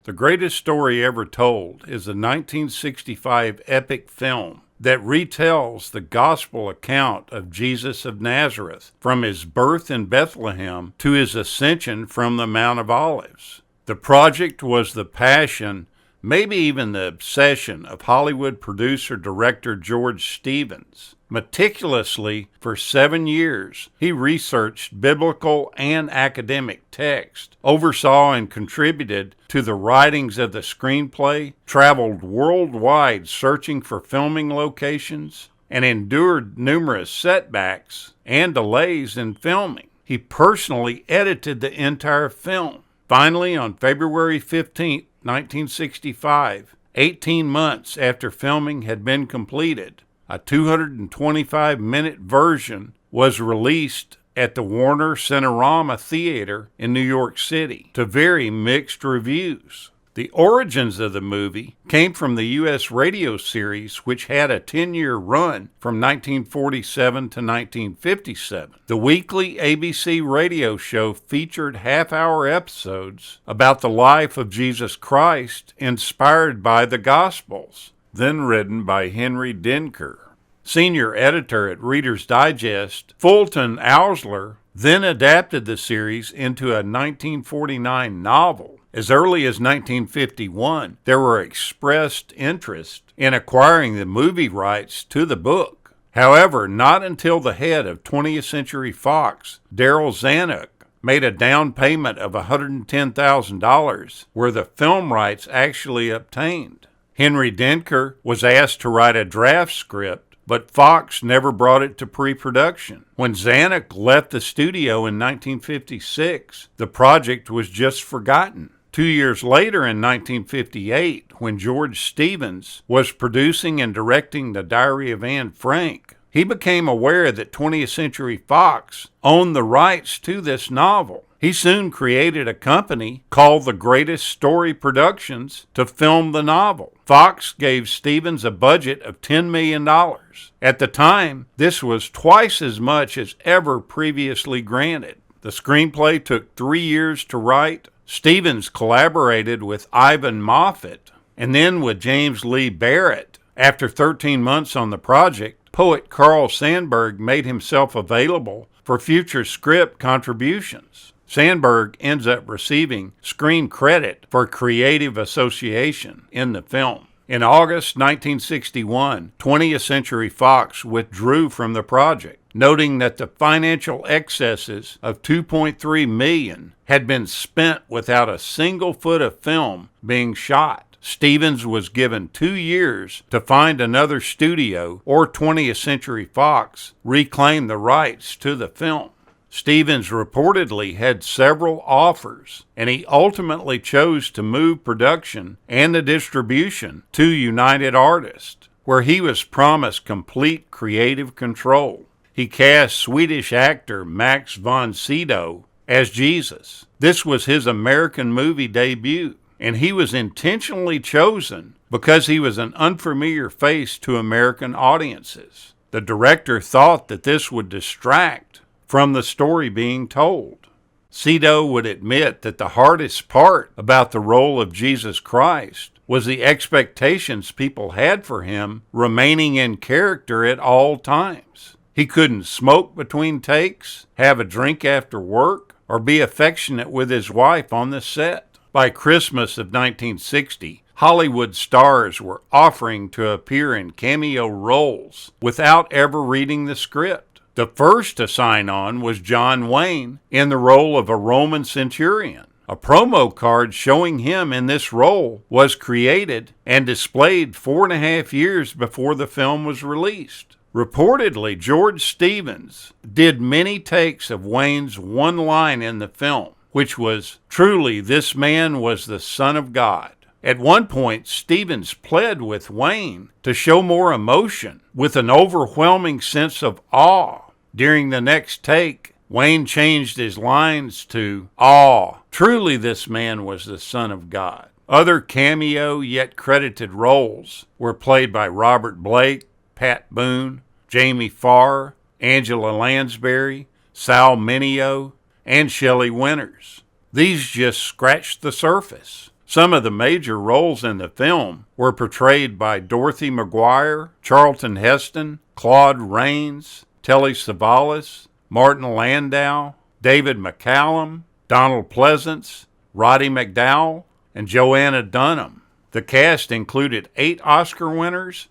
The Greatest Story Ever Told is a 1965 epic film that retells the gospel account of Jesus of Nazareth from his birth in Bethlehem to his ascension from the Mount of Olives. The project was the passion, maybe even the obsession, of Hollywood producer-director George Stevens. Meticulously, for 7 years, he researched biblical and academic text, oversaw and contributed to the writings of the screenplay, traveled worldwide searching for filming locations, and endured numerous setbacks and delays in filming. He personally edited the entire film. Finally, on February 15, 1965, 18 months after filming had been completed, a 225-minute version was released at the Warner Cinerama Theater in New York City to very mixed reviews. The origins of the movie came from the U.S. radio series, which had a 10-year run from 1947 to 1957. The weekly ABC radio show featured half-hour episodes about the life of Jesus Christ inspired by the Gospels, then written by Henry Denker. Senior editor at Reader's Digest, Fulton Ausler, then adapted the series into a 1949 novel. As early as 1951, there were expressed interest in acquiring the movie rights to the book. However, not until the head of 20th Century Fox, Darryl Zanuck, made a down payment of $110,000 were the film rights actually obtained. Henry Denker was asked to write a draft script, but Fox never brought it to pre-production. When Zanuck left the studio in 1956, the project was just forgotten. 2 years later, in 1958, when George Stevens was producing and directing The Diary of Anne Frank, he became aware that 20th Century Fox owned the rights to this novel. He soon created a company called The Greatest Story Productions to film the novel. Fox gave Stevens a budget of $10 million. At the time, this was twice as much as ever previously granted. The screenplay took 3 years to write. Stevens collaborated with Ivan Moffat and then with James Lee Barrett. After 13 months on the project, poet Carl Sandburg made himself available for future script contributions. Sandburg ends up receiving screen credit for creative association in the film. In August 1961, 20th Century Fox withdrew from the project, noting that the financial excesses of $2.3 million had been spent without a single foot of film being shot. Stevens was given 2 years to find another studio or 20th Century Fox reclaim the rights to the film. Stevens reportedly had several offers, and he ultimately chose to move production and the distribution to United Artists, where he was promised complete creative control. He cast Swedish actor Max von Sydow as Jesus. This was his American movie debut, and he was intentionally chosen because he was an unfamiliar face to American audiences. The director thought that this would distract from the story being told. Cedo would admit that the hardest part about the role of Jesus Christ was the expectations people had for him remaining in character at all times. He couldn't smoke between takes, have a drink after work, or be affectionate with his wife on the set. By Christmas of 1960, Hollywood stars were offering to appear in cameo roles without ever reading the script. The first to sign on was John Wayne in the role of a Roman centurion. A promo card showing him in this role was created and displayed 4.5 years before the film was released. Reportedly, George Stevens did many takes of Wayne's one line in the film, which was, "Truly, this man was the Son of God." At one point, Stevens pled with Wayne to show more emotion with an overwhelming sense of awe. During the next take, Wayne changed his lines to "Awe, truly this man was the Son of God." Other cameo yet credited roles were played by Robert Blake, Pat Boone, Jamie Farr, Angela Lansbury, Sal Mineo, and Shelley Winters. These just scratched the surface. Some of the major roles in the film were portrayed by Dorothy McGuire, Charlton Heston, Claude Rains, Telly Savalas, Martin Landau, David McCallum, Donald Pleasance, Roddy McDowall, and Joanna Dunham. The cast included 8 Oscar winners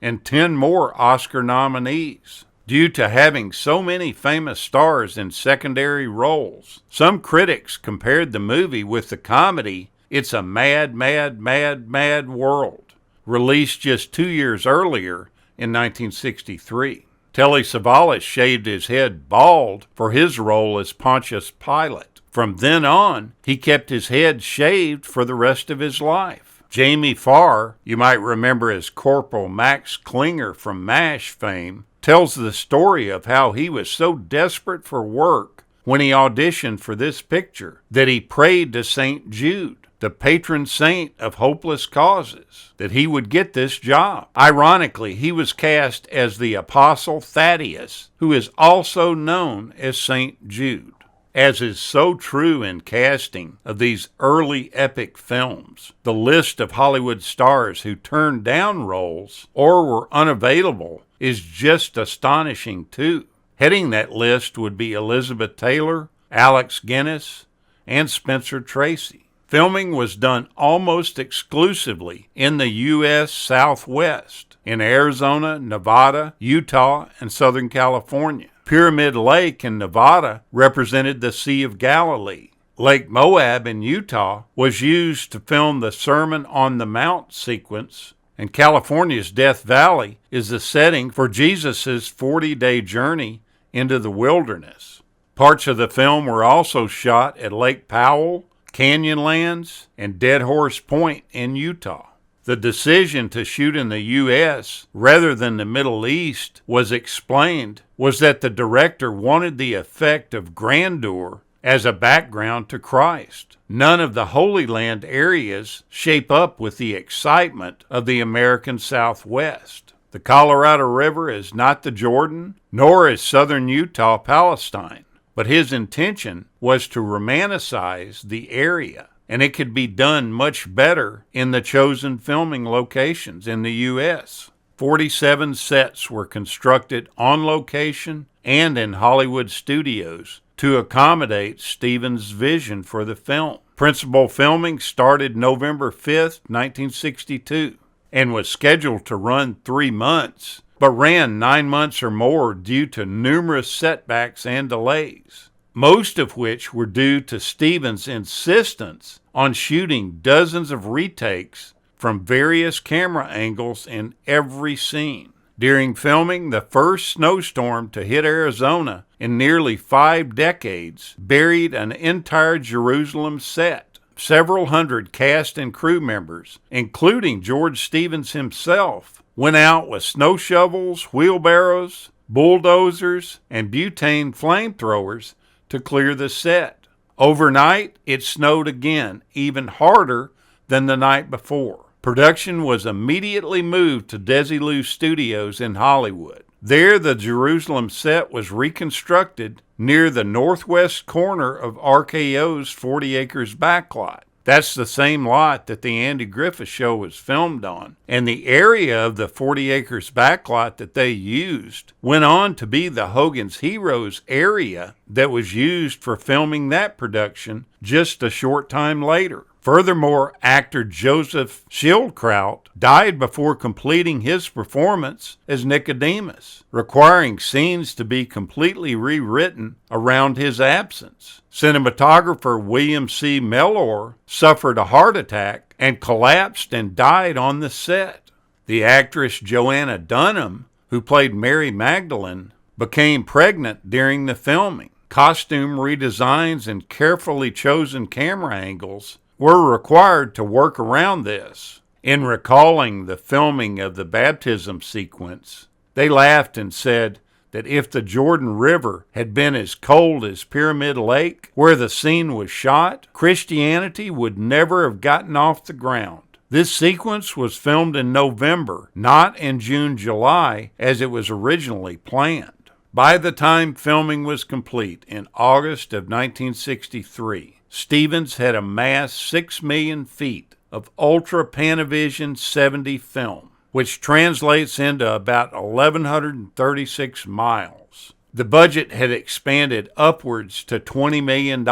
and 10 more Oscar nominees. Due to having so many famous stars in secondary roles, some critics compared the movie with the comedy It's a Mad, Mad, Mad, Mad World, released just 2 years earlier in 1963. Telly Savalas shaved his head bald for his role as Pontius Pilate. From then on, he kept his head shaved for the rest of his life. Jamie Farr, you might remember as Corporal Max Klinger from MASH fame, tells the story of how he was so desperate for work when he auditioned for this picture that he prayed to St. Jude, the patron saint of hopeless causes, that he would get this job. Ironically, he was cast as the Apostle Thaddeus, who is also known as St. Jude. As is so true in casting of these early epic films, the list of Hollywood stars who turned down roles or were unavailable is just astonishing too. Heading that list would be Elizabeth Taylor, Alex Guinness, and Spencer Tracy. Filming was done almost exclusively in the U.S. Southwest, in Arizona, Nevada, Utah, and Southern California. Pyramid Lake in Nevada represented the Sea of Galilee. Lake Moab in Utah was used to film the Sermon on the Mount sequence, and California's Death Valley is the setting for Jesus' 40-day journey into the wilderness. Parts of the film were also shot at Lake Powell, Canyonlands, and Dead Horse Point in Utah. The decision to shoot in the U.S. rather than the Middle East was that the director wanted the effect of grandeur as a background to Christ. None of the Holy Land areas shape up with the excitement of the American Southwest. The Colorado River is not the Jordan, nor is southern Utah Palestine, but his intention was to romanticize the area, and it could be done much better in the chosen filming locations in the U.S. 47 sets were constructed on location and in Hollywood studios to accommodate Stevens' vision for the film. Principal filming started November 5th, 1962, and was scheduled to run 3 months, but ran 9 months or more due to numerous setbacks and delays, most of which were due to Stevens' insistence on shooting dozens of retakes from various camera angles in every scene. During filming, the first snowstorm to hit Arizona in nearly 5 decades buried an entire Jerusalem set. Several hundred cast and crew members, including George Stevens himself, went out with snow shovels, wheelbarrows, bulldozers, and butane flamethrowers to clear the set. Overnight, it snowed again, even harder than the night before. Production was immediately moved to Desilu Studios in Hollywood. There, the Jerusalem set was reconstructed near the northwest corner of RKO's 40 Acres backlot. That's the same lot that the Andy Griffith Show was filmed on, and the area of the 40 Acres backlot that they used went on to be the Hogan's Heroes area that was used for filming that production just a short time later. Furthermore, actor Joseph Shillcrout died before completing his performance as Nicodemus, requiring scenes to be completely rewritten around his absence. Cinematographer William C. Mellor suffered a heart attack and collapsed and died on the set. The actress Joanna Dunham, who played Mary Magdalene, became pregnant during the filming. Costume redesigns and carefully chosen camera angles were required to work around this. In recalling the filming of the baptism sequence, they laughed and said that if the Jordan River had been as cold as Pyramid Lake, where the scene was shot, Christianity would never have gotten off the ground. This sequence was filmed in November, not in June-July as it was originally planned. By the time filming was complete in August of 1963, Stevens had amassed 6 million feet of Ultra Panavision 70 film, which translates into about 1,136 miles. The budget had expanded upwards to $20 million,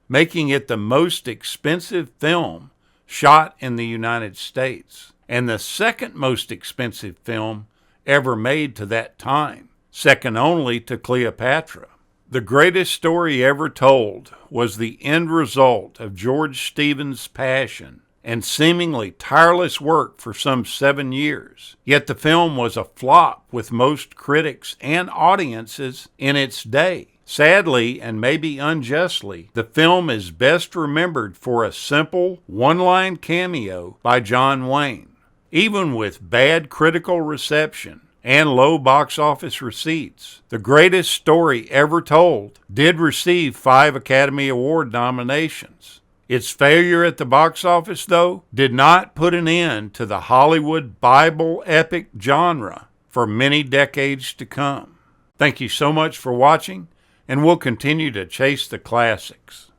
making it the most expensive film shot in the United States, and the second most expensive film ever made to that time, second only to Cleopatra. The greatest story ever told was the end result of George Stevens' passion and seemingly tireless work for some 7 years. Yet the film was a flop with most critics and audiences in its day. Sadly, and maybe unjustly, the film is best remembered for a simple one-line cameo by John Wayne. Even with bad critical reception and low box office receipts, the greatest story ever told did receive 5 Academy Award nominations. Its failure at the box office, though, did not put an end to the Hollywood Bible epic genre for many decades to come. Thank you so much for watching, and we'll continue to chase the classics.